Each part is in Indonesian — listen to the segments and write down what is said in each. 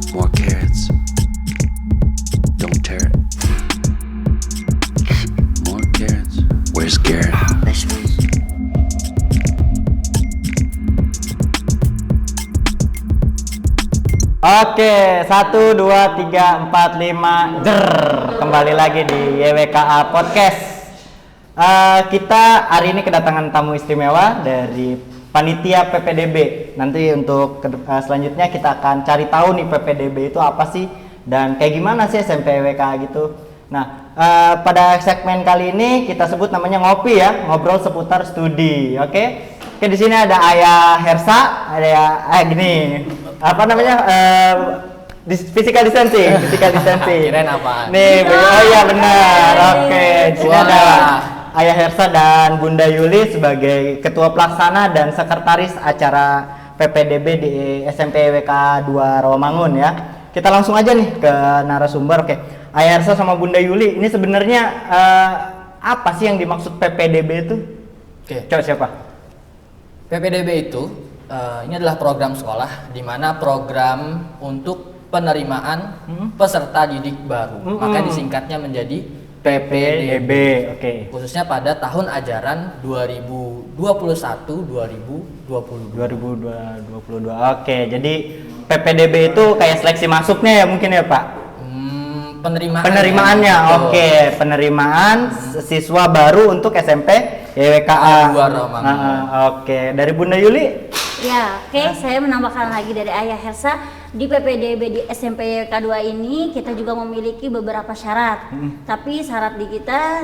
More carrots. Don't tear it. More carrots. Where's Garrett? Vegetables. Oke, 1, 2, 3, 4, 5, kembali lagi di YWKA Podcast. Kita hari ini kedatangan tamu istimewa dari panitia PPDB. Nanti untuk selanjutnya kita akan cari tahu nih PPDB itu apa sih dan kayak gimana sih SMP YWKA gitu. Nah, pada segmen kali ini kita sebut namanya ngopi ya, ngobrol seputar studi. Oke, di sini ada Ayah Hersa, ada gini. Apa namanya physical distancing. Kirain apaan? Nih, oh iya benar. Oke, di sini ada Ayah Hersa dan Bunda Yuli sebagai ketua pelaksana dan sekretaris acara PPDB di SMP WK 2 Rawamangun ya. Kita langsung aja nih ke narasumber. Oke, Ayah Hersa sama Bunda Yuli, ini sebenarnya apa sih yang dimaksud PPDB itu? Oke. Coba siapa? PPDB itu ini adalah program sekolah di mana program untuk penerimaan peserta didik baru. Maka disingkatnya menjadi PPDB. Oke. Khususnya pada tahun ajaran 2021-2022. 2022. Oke, jadi PPDB itu kayak seleksi masuknya ya mungkin ya, Pak? Penerimaannya. Oke, penerimaan siswa baru untuk SMP YWKA 2 Rawamangun. Oke, dari Bunda Yuli? Ya, oke. Saya menambahkan lagi dari Ayah Hersa, di PPDB di SMP K2 ini kita juga memiliki beberapa syarat. Tapi syarat di kita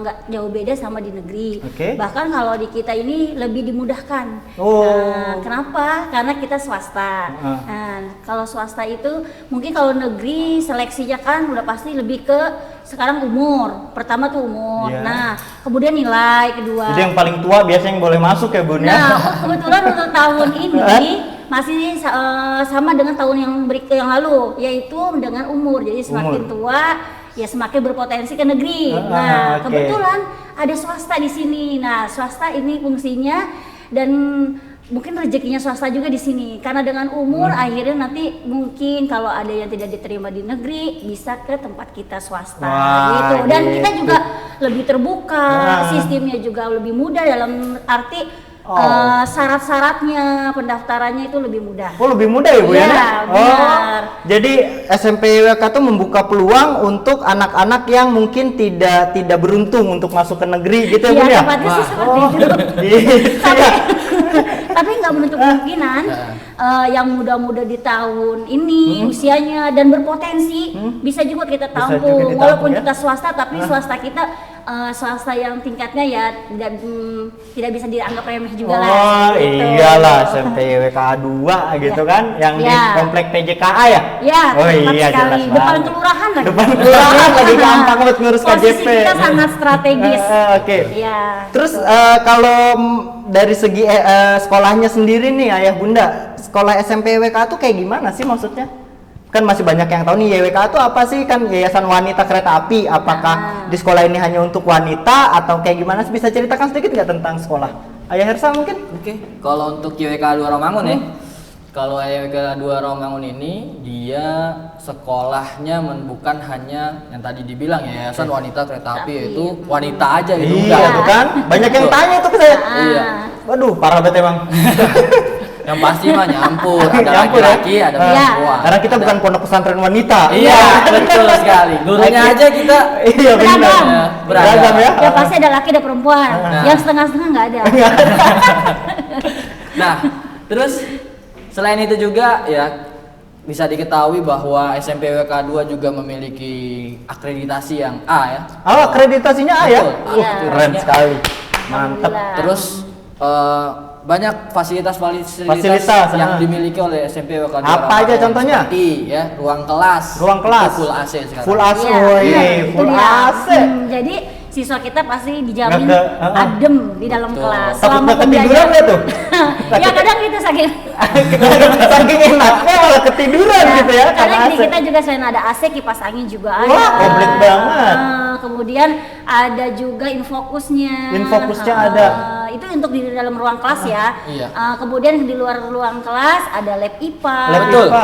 nggak jauh beda sama di negeri. Oke. Bahkan kalau di kita ini lebih dimudahkan. Oh. Nah, kenapa? Karena kita swasta. Nah, kalau swasta itu mungkin kalau negeri seleksinya kan udah pasti lebih ke sekarang umur. Pertama tuh umur. Iya. Nah, kemudian nilai kedua. Jadi yang paling tua biasanya yang boleh masuk ya, Bun? Nah, kebetulan untuk tahun ini masih sama dengan tahun yang lalu, yaitu dengan umur. Jadi semakin tua ya semakin berpotensi ke negeri. Nah, kebetulan ada swasta di sini. Nah, swasta ini fungsinya dan mungkin rezekinya swasta juga di sini. Karena dengan umur akhirnya nanti mungkin kalau ada yang tidak diterima di negeri bisa ke tempat kita swasta gitu. Dan kita juga lebih terbuka, sistemnya juga lebih mudah dalam arti syarat-syaratnya, pendaftarannya itu lebih mudah. Oh, lebih mudah ya, Bu ya? Iya, benar. Jadi SMP YWK itu membuka peluang untuk anak-anak yang mungkin tidak beruntung untuk masuk ke negeri gitu ya, Bu ya? Iya, tepatnya sih seperti itu. Tapi nggak menutup kemungkinan yang muda-muda di tahun ini usianya dan berpotensi bisa juga kita tampung. Walaupun ya? kita swasta, tapi swasta kita swasta yang tingkatnya ya tidak bisa dianggap remeh juga lah. Oh gitu. iyalah, SMP YWK 2 gitu kan, yang di komplek PJKA ya? Ya, oh iya sekali. jelas Depan banget. kelurahan lagi. Depan kelurahan lagi gampang buat ngurus KJP. Posisi kita sangat strategis. Oke. Iya. Terus kalau dari segi sekolahnya sendiri nih Ayah Bunda, sekolah SMP YWK tuh kayak gimana sih maksudnya? Kan masih banyak yang tahu nih YWK itu apa sih, kan Yayasan Wanita Kereta Api. Apakah di sekolah ini hanya untuk wanita atau kayak gimana sih? Bisa ceritakan sedikit nggak tentang sekolah? Ayah Hersa mungkin? Oke. Kalau untuk YWK 2 Rawamangun ya. Kalau YWK 2 Rawamangun ini dia sekolahnya bukan hanya yang tadi dibilang ya, Yayasan Wanita Kereta Api, yaitu wanita aja gitu. Iya, itu kan. Banyak yang tanya tuh ke saya. Iya. Waduh, parah banget emang. Yang pasti mah nyampur, ada Nyampur, laki-laki, ada perempuan. Karena kita bukan pondok pesantren wanita. Iya, betul sekali. Gurunya aja kita Iya benar. Beragam ya. Ya pasti ada laki ada perempuan. Yang setengah-setengah nggak ada. Nah, terus selain itu juga ya bisa diketahui bahwa SMP WK 2 juga memiliki akreditasi yang A ya. Oh, akreditasinya A ya? Betul. Iya. Keren sekali. Mantap. Alhamdulillah. Terus banyak fasilitas Fasilitas, yang dimiliki oleh SMP WK 2. Apa aja contohnya? Seperti ya, ruang kelas. Ruang kelas. Itu full AC sekarang. Full AC. Iya, Woi, itu full dia. AC. Jadi siswa kita pasti dijamin Nggak adem di dalam Betul. kelas Takut selama nggak ketiduran pembelajaran. nggak tuh? Ya kadang gitu saking Saking enaknya malah ketiduran gitu ya, karena karena di AC. kita juga selain ada AC, kipas angin juga ada. Wah, komplit banget. Kemudian ada juga infokusnya. Infokusnya ada. Itu untuk di dalam ruang kelas ya. Iya. Kemudian di luar ruang kelas ada lab IPA. Lab Betul. IPA.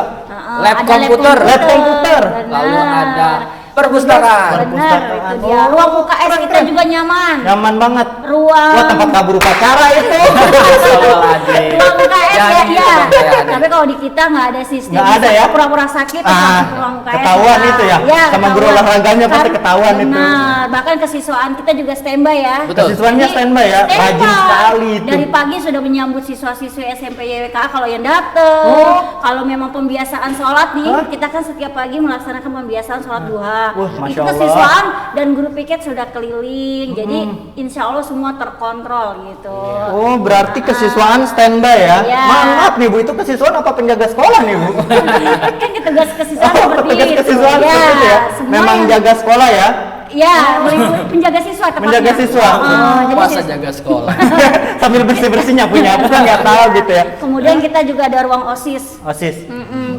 Lab Ada komputer. Lab komputer. Lalu Benar. ada perpustakaan. Benar, Perpustakaan. itu dia. Oh, Ruang UKS keren, kita keren. juga nyaman. Nyaman banget. Ruang Wah, tempat kabur upacara itu. Astagfirullahaladzim. ruang UKS ya, Jangan iya. gitu dong, kayak ada. Tapi kalau di kita nggak ada sistem. Nggak ada ya? Pura-pura sakit terus masuk ke ruang UKS. Ketahuan itu ya? Sama guru ketahuan. olahraganya pasti Kan, ketahuan itu. benar. Bahkan kesiswaan kita juga standby ya. Betul. Siswanya Jadi, standby ya, rajin sekali itu. Dari pagi sudah menyambut siswa-siswi SMP YWKA kalau yang datang. Oh. Kalau memang pembiasaan sholat nih, Hah? kita kan setiap pagi melaksanakan pembiasaan sholat duha. Wah, Masya Itu Allah. kesiswaan dan guru piket sudah keliling. Jadi insya Allah semua terkontrol gitu. Oh, berarti kesiswaan standby ya? Iya. Maaf nih Bu, itu kesiswaan apa penjaga sekolah nih Bu? Kan tugas kesiswaan seperti Tugas itu. kesiswaan Ya, seperti itu ya? semua Memang yang- jaga sekolah ya? Ya, penjaga siswa tepatnya. Menjaga siswa. Jadi Masa jaga sekolah. Sambil bersih-bersihnya punya apa kan nggak tahu gitu ya. kemudian kita juga ada ruang OSIS. OSIS.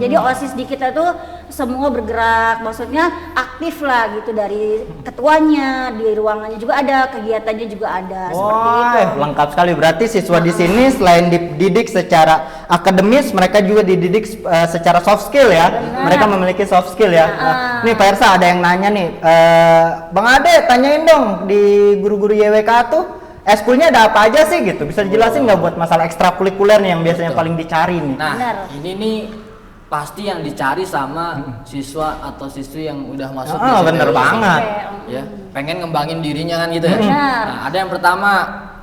Jadi OSIS di kita tuh semua bergerak, maksudnya aktif lah gitu, dari ketuanya, di ruangannya juga ada, kegiatannya juga ada, seperti itu. Wah, lengkap sekali. Berarti siswa di sini selain dididik secara akademis, mereka juga dididik secara soft skill ya. Mereka memiliki soft skill ya. Nah, nih Pak Ersa ada yang nanya nih, Bang Ade tanyain dong di guru-guru YWK tuh eskulnya ada apa aja sih gitu? Bisa dijelasin nggak buat masalah ekstrakurikuler nih yang biasanya Betul. paling dicari nih? Nah, Benar. ini nih pasti yang dicari sama siswa atau siswi yang udah masuk Ah, bener SMP. banget. Ya, pengen ngembangin dirinya kan gitu ya. Benar. Nah, ada yang pertama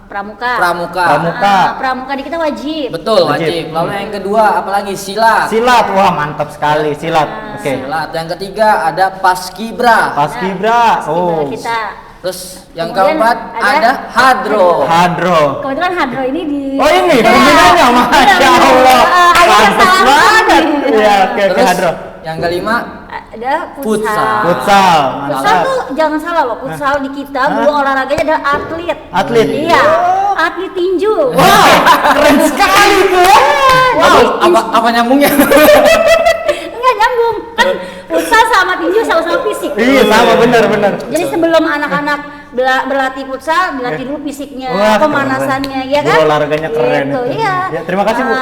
Pramuka. pramuka. Pramuka. Pramuka di kita wajib. Betul, Wajib. wajib. Lalu yang kedua apalagi silat. Silat, wah mantap sekali silat. Oke. Silat. Yang ketiga ada paskibra. Paskibra. Oh. Kita. Terus yang Kemudian keempat ada ada hadro. Hadro. Kebetulan Hadro ini di. Oh ini Ya, pembinanya, Masya benar, Allah. ada Pantes kesalahan banget. nih. Iya, oke, oke Terus Hadro. yang kelima Ada Futsal. Futsal, Futsal mantap. tuh jangan salah loh, futsal di kita guru olahraganya adalah atlet. Atlet. Iya, atlet tinju. Wah, keren sekali tuh. apa, apa nyambungnya? Enggak nyambung. Kan futsal sama tinju sama-sama fisik. Iya, sama benar-benar. Jadi sebelum anak-anak berlatih futsal, dilatih dulu fisiknya, Wah, pemanasannya, ya Guru kan? olahraganya keren Gitu, itu. iya. Ya, terima kasih, Bu.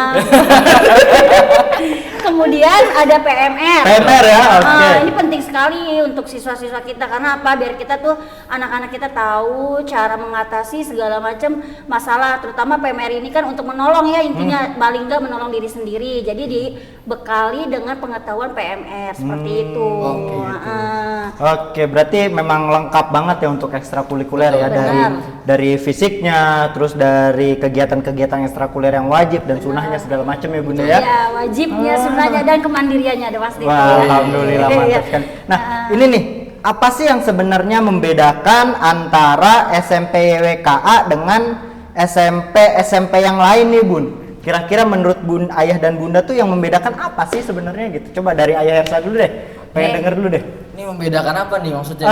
Kemudian ada PMR. PMR ya, oke. Ini penting sekali untuk siswa-siswa kita, karena apa? Biar kita tuh anak-anak kita tahu cara mengatasi segala macam masalah, terutama PMR ini kan untuk menolong ya, intinya paling nggak menolong diri sendiri. Jadi dibekali dengan pengetahuan PMR seperti itu. oke, Oke, berarti memang lengkap banget ya untuk ekstrakurikuler ya, Benar. dari fisiknya, terus dari kegiatan-kegiatan ekstrakurikuler yang wajib dan sunahnya segala macam ya Bunda ya. Ya, wajibnya, sunahnya dan kemandiriannya ada pasti. Wah, alhamdulillah Iya. mantap kan. Nah, ini nih, apa sih yang sebenarnya membedakan antara SMP YWKA dengan SMP yang lain nih, Bun? Kira-kira menurut Bun, Ayah dan Bunda tuh yang membedakan apa sih sebenarnya gitu? Coba dari Ayah Ersa dulu deh. Pengen Oke. denger dulu deh. Ini membedakan apa nih maksudnya?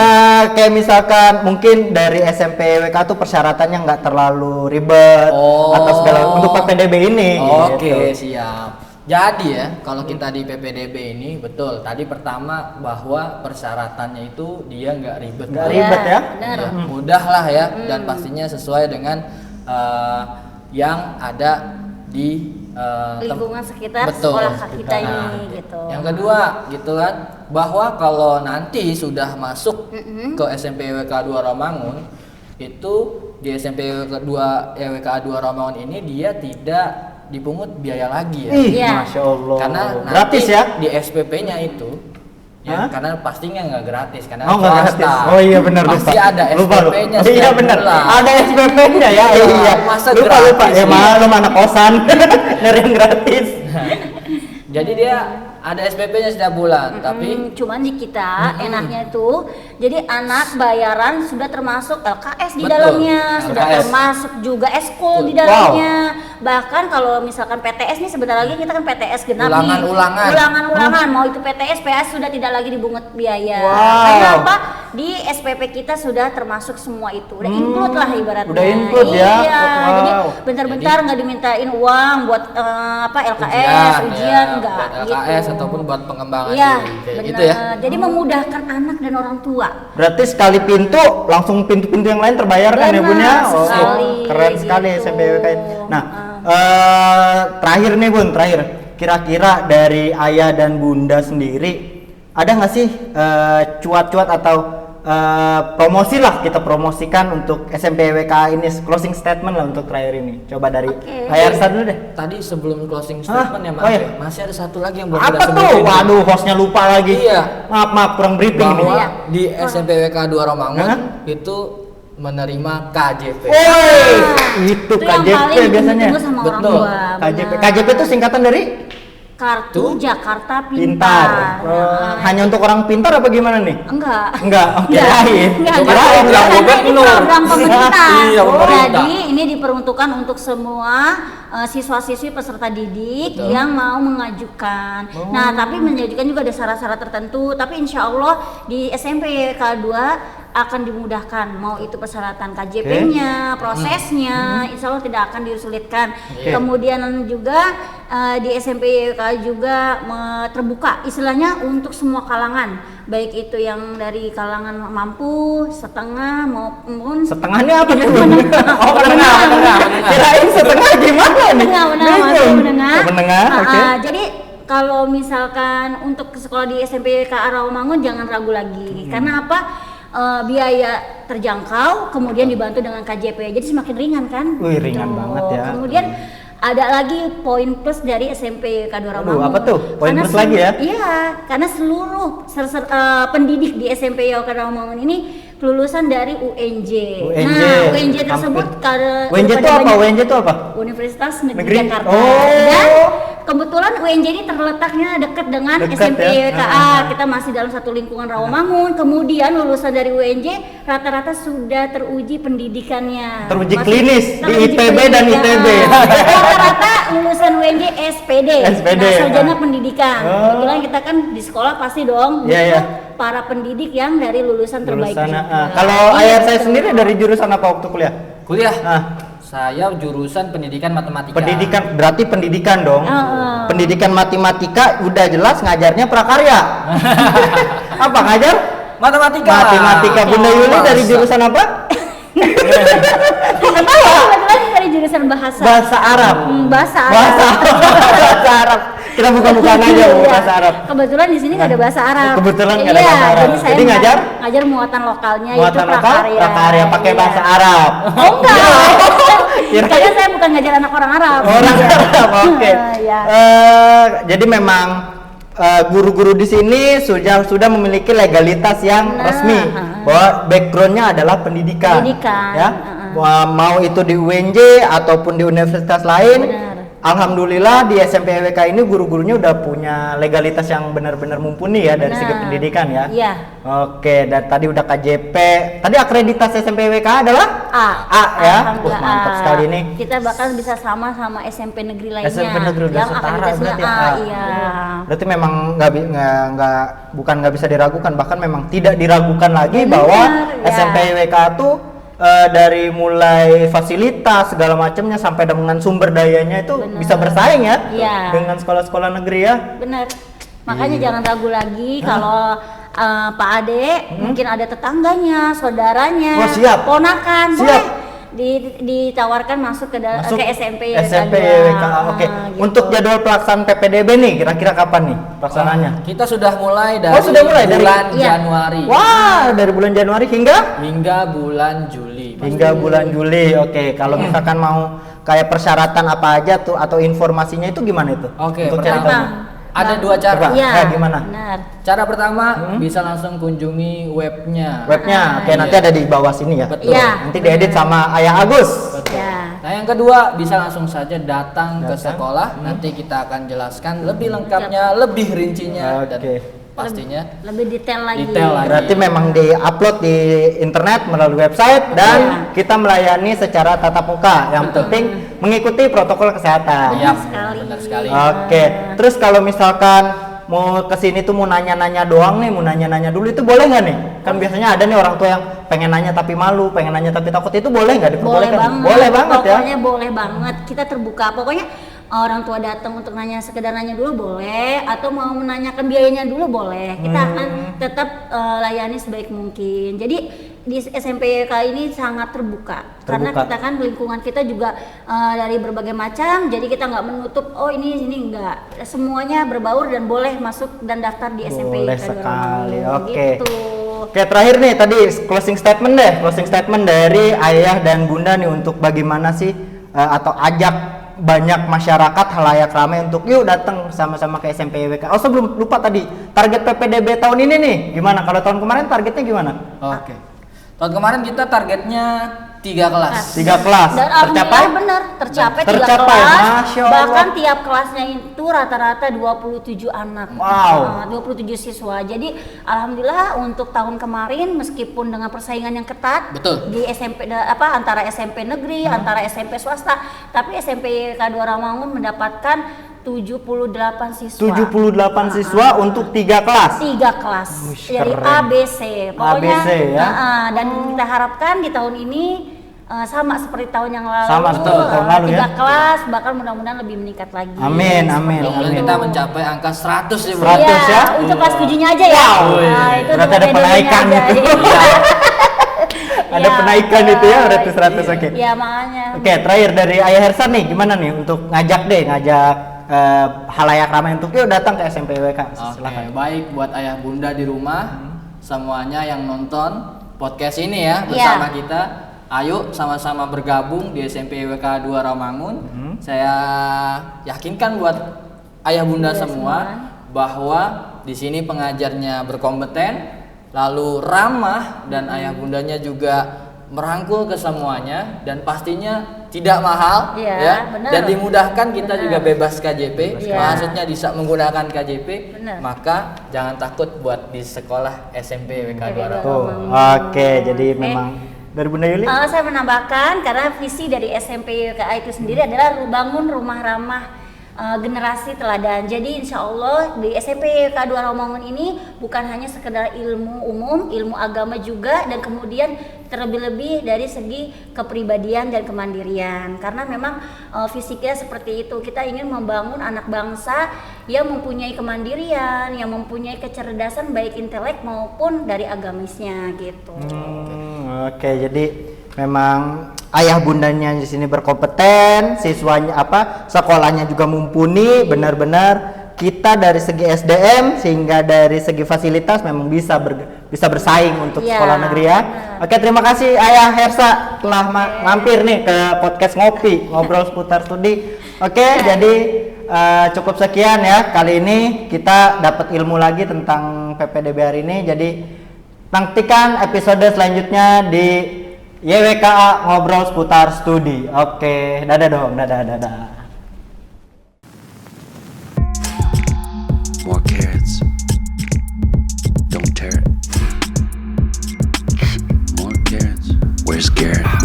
Kayak misalkan mungkin dari SMP YWK tuh persyaratannya nggak terlalu ribet Oh. atau segala untuk PPDB ini. Oke, gitu. siap. Jadi ya, kalau kita di PPDB ini betul. Tadi pertama bahwa persyaratannya itu dia nggak ribet. Nggak ribet ya? Benar. Ya, mudah lah ya, dan pastinya sesuai dengan yang ada di Lingkungan sekitar Betul. sekolah kita ini Nah, gitu. Yang kedua gitu kan, bahwa kalau nanti sudah masuk ke SMP YWK 2 Romangun, itu di SMP YWK 2 Romangun ini dia tidak dipungut biaya lagi ya. Ih, Iya. Masya Allah. Karena gratis nanti ya? di SPP-nya itu Hah? ya, karena pastinya nggak gratis karena Oh, nggak gratis. swasta. Oh iya benar lupa. Pasti ada Lupa, lupa. SPP-nya Iya setiap benar. bulan. Ada SPP-nya ya. Iya. Masa lupa lupa. gratis Ya sih? malu mana kosan. Nyari yang gratis. Jadi dia ada SPP-nya setiap bulan, tapi Cuman di kita enaknya itu, jadi anak bayaran sudah termasuk LKS di Betul, dalamnya, sudah LKS. termasuk juga eskul di Wow. dalamnya. Bahkan kalau misalkan PTS nih, sebentar lagi kita kan PTS genap nih. Ulangan-ulangan. Ulangan-ulangan, mau itu PTS, PS sudah tidak lagi dibungut biaya. Wow. Karena apa? di SPP kita sudah termasuk semua itu, udah include lah ibaratnya. Udah include ya? Iya, Wow. jadi bentar-bentar nggak dimintain uang buat LKS, ujian ya, enggak buat LKS gitu. ataupun buat pengembangan Iya, diri, kayak benar. gitu ya. Jadi memudahkan anak dan orang tua. Berarti sekali pintu langsung pintu-pintu yang lain terbayarkan ya Benar Bun ya? sekali, Keren sekali gitu. SMPWK. Nah, terakhir nih Bun, terakhir. Kira-kira dari ayah dan bunda sendiri ada nggak sih cuat-cuat atau promosi lah kita promosikan untuk SMPWK ini, closing statement lah untuk terakhir ini. Coba dari Oke. Ayah Arsa dulu deh. Tadi sebelum closing statement ya Oh Mas, iya. ya, masih ada satu lagi yang belum Apa kita tuh? sebutin. Waduh, hostnya lupa lagi. Iya. Maaf, kurang briefing nih. Bahwa Iya. di SMPWK 2 Romangun Hah? itu menerima KJP. Woi, itu Itu yang KJP paling biasanya. ditunggu sama orang Betul. tua. KJP. benar. KJP itu singkatan dari Kartu Jakarta pintar. Pintar. Nah, Hanya untuk orang pintar apa gimana nih? enggak. Enggak, oke. Lain. Enggak, Kirain enggak. lah. Karena ini program pemerintah. Iya, pemerintah. Jadi ini diperuntukkan untuk semua siswa-siswi peserta didik Betul. yang mau mengajukan. Nah, tapi mengajukan juga ada syarat-syarat tertentu. Tapi insya Allah di SMP K2 akan dimudahkan, mau itu persyaratan KJP-nya, prosesnya, insya Allah tidak akan disulitkan. Oke. Kemudian juga di SMP K juga terbuka, istilahnya untuk semua kalangan, baik itu yang dari kalangan mampu, setengah maupun Setengahnya apa nih? Oh, menengah. Kirain setengah gimana nih? menengah, Bingung. masih menengah. Oh, menengah, oke. Jadi kalau misalkan untuk sekolah di SMP K Rawamangun jangan ragu lagi, karena apa? Biaya terjangkau, kemudian dibantu dengan KJP, jadi semakin ringan kan? Wih, ringan Gitu. banget ya. Kemudian ada lagi poin plus dari SMP K2 Rawamangun. Aduh, apa tuh? Poin plus lagi ya? Iya, karena seluruh pendidik di SMP K2 Rawamangun ini lulusan dari UNJ. UNJ. Nah, UNJ tersebut UNJ itu apa? UNJ itu apa? Universitas Negeri? Negeri Jakarta. Oh. Dan kebetulan UNJ ini terletaknya dekat dengan Dekat SMP ya? KA. Kita masih dalam satu lingkungan Rawamangun. Kemudian lulusan dari UNJ rata-rata sudah teruji pendidikannya. Teruji Masih klinis di teruji IPB dan pendidikan. ITB. Rata-rata lulusan UNJ SPD. SPD. Nah, sarjana pendidikan. Oh. Kebetulan kita kan di sekolah pasti dong Iya, iya. butuh para pendidik yang dari lulusan terbaik. Jurusan, juga. kalau ayah saya sendiri dari jurusan apa waktu kuliah? Kuliah. Ah, Saya jurusan pendidikan matematika. pendidikan, berarti pendidikan dong. Ah. Pendidikan matematika udah jelas ngajarnya prakarya. Apa ngajar? Matematika. Matematika. Bunda Yuli dari Masa. jurusan apa? Kebetulan dari jurusan bahasa. Bahasa Arab. Bahasa Arab. Bahasa Arab. Bahasa Arab. Kita bukan-bukan aja Bu, Iya. bahasa Arab. Kebetulan di sini nggak ada bahasa Arab. Kebetulan nggak ada Iya, bahasa Arab. Jadi saya Jadi ngajar? ngajar muatan lokalnya Muatan itu lokal, prakarya. prakarya pakai Iya. bahasa Arab. Oh enggak. Kirain- Karena saya bukan ngajar anak orang Arab. Orang Iya. Arab, oke. Iya. Jadi memang guru-guru di sini sudah memiliki legalitas yang Nah, resmi bahwa backgroundnya adalah pendidikan. Pendidikan, Ya. Mau itu di UNJ ataupun di universitas lain. Benar. Alhamdulillah di SMPWK ini guru-gurunya udah punya legalitas yang benar-benar mumpuni ya dari segi Benar. pendidikan ya. Iya. Oke, dan tadi udah KJP. Tadi akreditasi SMPWK adalah A. A ya. Alhamdulillah, Mantap A. sekali nih. Kita bahkan bisa sama SMP negeri lainnya. SMP negeri udah yang setara akreditasinya berarti A. ya. Iya. Berarti memang bukan nggak bisa diragukan, bahkan memang tidak diragukan lagi Benar, bahwa ya. SMPWK itu dari mulai fasilitas segala macamnya sampai dengan sumber dayanya itu Benar. bisa bersaing ya Iya. dengan sekolah-sekolah negeri ya. Benar. Makanya Iya. jangan ragu lagi kalau Pak Ade mungkin ada tetangganya, saudaranya, Oh, siap. ponakan, Siap. boleh ditawarkan masuk ke Masuk SMP SMPWK. Oke. gitu. Untuk jadwal pelaksanaan PPDB nih kira-kira kapan nih pelaksanaannya? Kita sudah mulai dari sudah mulai dari- bulan Iya. Januari Wah, dari bulan Januari hingga bulan Juli. bulan Juli. Oke, kalau misalkan mau kayak persyaratan apa aja tuh atau informasinya itu gimana itu? Oke, Untuk pertama ceritanya. ada dua cara. Coba. Iya. Gimana? Benar. Cara pertama bisa langsung kunjungi webnya. Webnya, oke Iya. nanti ada di bawah sini ya. Betul. Iya. Nanti diedit sama Ayah Agus. Betul. Ya. Nah yang kedua bisa langsung saja datang ke Datang. sekolah. Nanti kita akan jelaskan lebih lengkapnya, lebih rincinya dan Oke. pastinya Lebih detail lagi. Detail lagi. Berarti memang di-upload di internet melalui website dan kita melayani secara tatap muka. Yang Betul. penting mengikuti protokol kesehatan. Iya, sekali. benar sekali. Oke. Terus kalau misalkan mau kesini tuh mau nanya-nanya doang nih, mau nanya-nanya dulu itu boleh nggak nih? Kan biasanya ada nih orang tua yang pengen nanya tapi malu, pengen nanya tapi takut, itu boleh nggak diperbolehkan? Boleh banget ya. Pokoknya boleh banget. Kita terbuka. Pokoknya orang tua datang untuk nanya, sekedar nanya dulu boleh, atau mau menanyakan biayanya dulu boleh. Kita akan tetap layani sebaik mungkin. Jadi di SMP kali ini sangat terbuka. Karena kita kan lingkungan kita juga dari berbagai macam, jadi kita nggak menutup oh ini enggak, semuanya berbaur dan boleh masuk dan daftar di SMP. Boleh sekali. Oke. Gitu. Oke, terakhir nih tadi closing statement dari ayah dan bunda nih untuk bagaimana sih atau ajak banyak masyarakat halayak ramai untuk yuk datang sama-sama ke SMP IWK. Oh sebelum lupa tadi, target PPDB tahun ini nih gimana? Kalau tahun kemarin targetnya gimana? Oke. Tahun kemarin kita targetnya 3 kelas. 3 kelas. Dan alhamdulillah benar tercapai 3 Tercapai, kelas. Masya Allah. Bahkan tiap kelasnya itu rata-rata 27 anak. Wow. 27 siswa. Jadi alhamdulillah untuk tahun kemarin meskipun dengan persaingan yang ketat Betul. di SMP antara SMP negeri, antara SMP swasta, tapi SMP K2 Rawamangun mendapatkan 78 siswa. 78 siswa untuk 3 kelas. 3 kelas Wush, dari keren. ABC. Pokoknya ABC ya. dan kita harapkan di tahun ini sama seperti tahun yang lalu. Sama seperti tahun lalu 3 ya. kelas, bahkan mudah-mudahan lebih meningkat lagi. Amin, amin, Seperti Dan amin. kita mencapai angka 100 ya, Bro. 100 ya. Untuk kelas 7-nya aja ya. Wow. Itu Berarti ada untuk penaikan PDB-nya itu. aja. Ada penaikan itu ya, berarti 100. Oke. Ya makanya. Oke, terakhir dari Ayah Hersan nih, gimana nih untuk ngajak halayak ramai untuk yuk datang ke SMP IWK. Oke, baik buat ayah bunda di rumah, semuanya yang nonton podcast ini ya bersama kita. Ayo sama-sama bergabung di SMP IWK 2 Rawamangun. Saya yakinkan buat ayah bunda semua bahwa di sini pengajarnya berkompeten, lalu ramah, dan ayah bundanya juga merangkul ke semuanya, dan pastinya tidak mahal Benar. dan dimudahkan. Kita juga bebas KJP, Iya. maksudnya bisa menggunakan KJP. Benar. Maka jangan takut buat di sekolah SMP IWK 2 Rawamangun. Tuh. Oke, jadi memang dari Bunda Yuli. Saya menambahkan karena visi dari SMP YKA itu sendiri adalah bangun rumah ramah generasi teladan. Jadi insya Allah di SMP YKA 2 Rawamangun ini bukan hanya sekedar ilmu umum, ilmu agama juga, dan kemudian terlebih-lebih dari segi kepribadian dan kemandirian. Karena memang visi kita seperti itu. Kita ingin membangun anak bangsa yang mempunyai kemandirian, yang mempunyai kecerdasan baik intelek maupun dari agamisnya gitu. Oke, jadi memang ayah bundanya di sini berkompeten, siswanya sekolahnya juga mumpuni, benar-benar kita dari segi SDM sehingga dari segi fasilitas memang bisa bersaing untuk sekolah negeri ya. Oke, terima kasih Ayah Hersa telah mampir nih ke podcast ngobrol seputar studi. Oke, jadi cukup sekian ya kali ini kita dapat ilmu lagi tentang PPDB hari ini. Jadi nantikan episode selanjutnya di YWKA ngobrol seputar studi. Oke, dadah dong, dadah. More carrots. Don't tear it. More carrots. Where's Garrett?